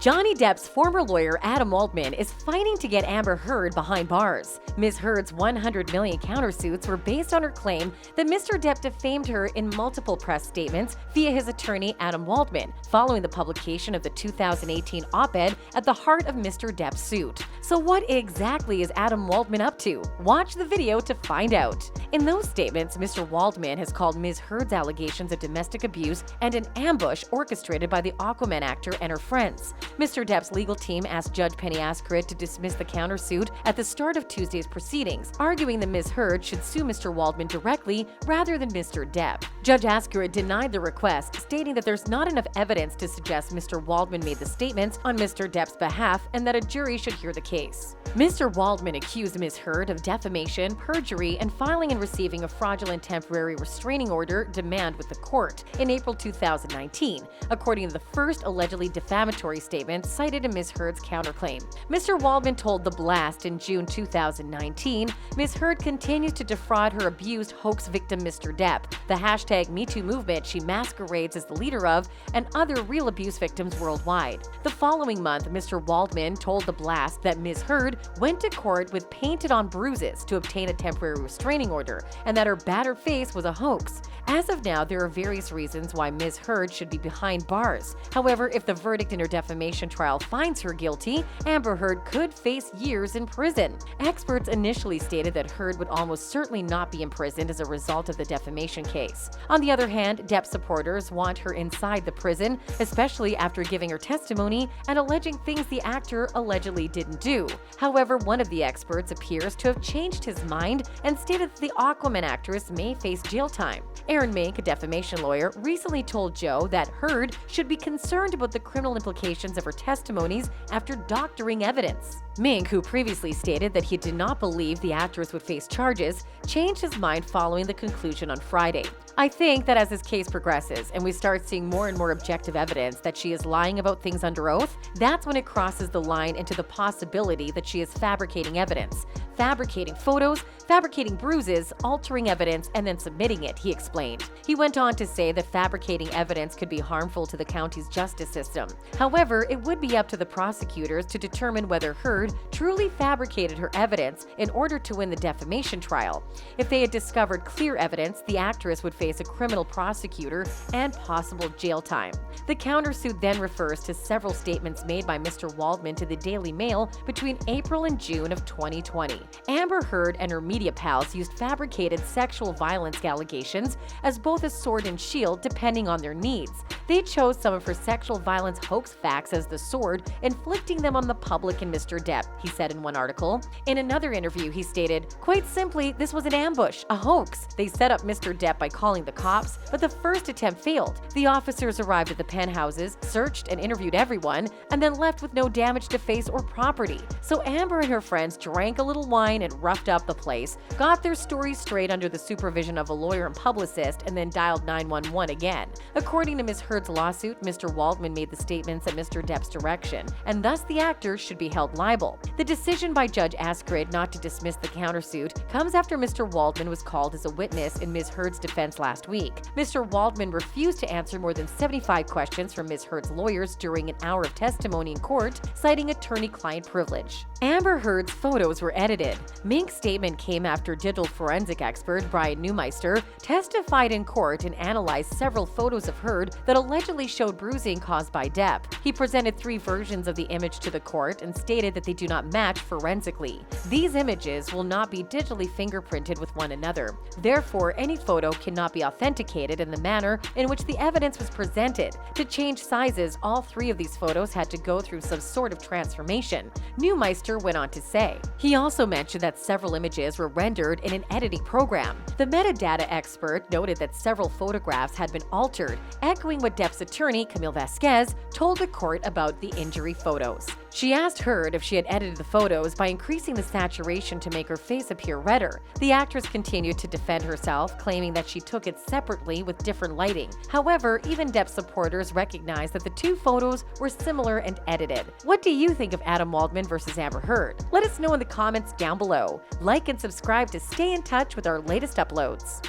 Johnny Depp's former lawyer Adam Waldman is fighting to get Amber Heard behind bars. Ms. Heard's $100 million countersuits were based on her claim that Mr. Depp defamed her in multiple press statements via his attorney Adam Waldman, following the publication of the 2018 op-ed at the heart of Mr. Depp's suit. So what exactly is Adam Waldman up to? Watch the video to find out. In those statements, Mr. Waldman has called Ms. Heard's allegations of domestic abuse and an ambush orchestrated by the Aquaman actor and her friends. Mr. Depp's legal team asked Judge Penny Askren to dismiss the countersuit at the start of Tuesday's proceedings, arguing that Ms. Heard should sue Mr. Waldman directly rather than Mr. Depp. Judge Askren denied the request, stating that there's not enough evidence to suggest Mr. Waldman made the statements on Mr. Depp's behalf and that a jury should hear the case. Mr. Waldman accused Ms. Heard of defamation, perjury, and filing and receiving a fraudulent temporary restraining order demand with the court in April 2019, according to the first allegedly defamatory statement cited in Ms. Heard's counterclaim. Mr. Waldman told The Blast in June 2019, Ms. Heard continues to defraud her abused hoax victim Mr. Depp, the hashtag #MeToo movement she masquerades as the leader of, and other real abuse victims worldwide. The following month, Mr. Waldman told The Blast that Ms. Heard went to court with painted-on bruises to obtain a temporary restraining order, and that her battered face was a hoax. As of now, there are various reasons why Ms. Heard should be behind bars. However, if the verdict in her defamation trial finds her guilty, Amber Heard could face years in prison. Experts initially stated that Heard would almost certainly not be imprisoned as a result of the defamation case. On the other hand, Depp supporters want her inside the prison, especially after giving her testimony and alleging things the actor allegedly didn't do. However, one of the experts appears to have changed his mind and stated that the Aquaman actress may face jail time. Aaron Mink, a defamation lawyer, recently told Joe that Heard should be concerned about the criminal implications of her testimonies after doctoring evidence. Mink, who previously stated that he did not believe the actress would face charges, changed his mind following the conclusion on Friday. I think that as this case progresses and we start seeing more and more objective evidence that she is lying about things under oath, that's when it crosses the line into the possibility that she is fabricating evidence, fabricating photos, fabricating bruises, altering evidence, and then submitting it, he explained. He went on to say that fabricating evidence could be harmful to the county's justice system. However, it would be up to the prosecutors to determine whether Heard truly fabricated her evidence in order to win the defamation trial. If they had discovered clear evidence, the actress would face a criminal prosecutor and possible jail time. The countersuit then refers to several statements made by Mr. Waldman to the Daily Mail between April and June of 2020. Amber Heard and her media pals used fabricated sexual violence allegations as both a sword and shield depending on their needs. They chose some of her sexual violence hoax facts as the sword, inflicting them on the public and Mr. Depp, he said in one article. In another interview, he stated, "Quite simply, this was an ambush, a hoax. They set up Mr. Depp by calling the cops, but the first attempt failed. The officers arrived at the penthouses, searched and interviewed everyone, and then left with no damage to face or property. So Amber and her friends drank a little wine and roughed up the place, got their stories straight under the supervision of a lawyer and publicist, and then dialed 911 again." According to Ms. Heard's lawsuit, Mr. Waldman made the statements at Mr. Depp's direction, and thus the actor should be held liable. The decision by Judge Askren not to dismiss the countersuit comes after Mr. Waldman was called as a witness in Ms. Heard's defense last week. Mr. Waldman refused to answer more than 75 questions from Ms. Heard's lawyers during an hour of testimony in court, citing attorney-client privilege. Amber Heard's photos were edited. Mink's statement came after digital forensic expert Brian Neumeister testified in court and analyzed several photos of Heard that allegedly showed bruising caused by Depp. He presented 3 versions of the image to the court and stated that they do not match forensically. These images will not be digitally fingerprinted with one another. Therefore, any photo cannot be authenticated in the manner in which the evidence was presented. To change sizes, all 3 of these photos had to go through some sort of transformation, Neumeister went on to say. He also mentioned that several images were rendered in an editing program. The metadata expert noted that several photographs had been altered, echoing what Depp's attorney, Camille Vasquez, told the court about the injury photos. She asked Heard if she had edited the photos by increasing the saturation to make her face appear redder. The actress continued to defend herself, claiming that she took it separately with different lighting. However, even Depp supporters recognized that the 2 photos were similar and edited. What do you think of Adam Waldman versus Amber Heard? Let us know in the comments down below. Like and subscribe to stay in touch with our latest uploads.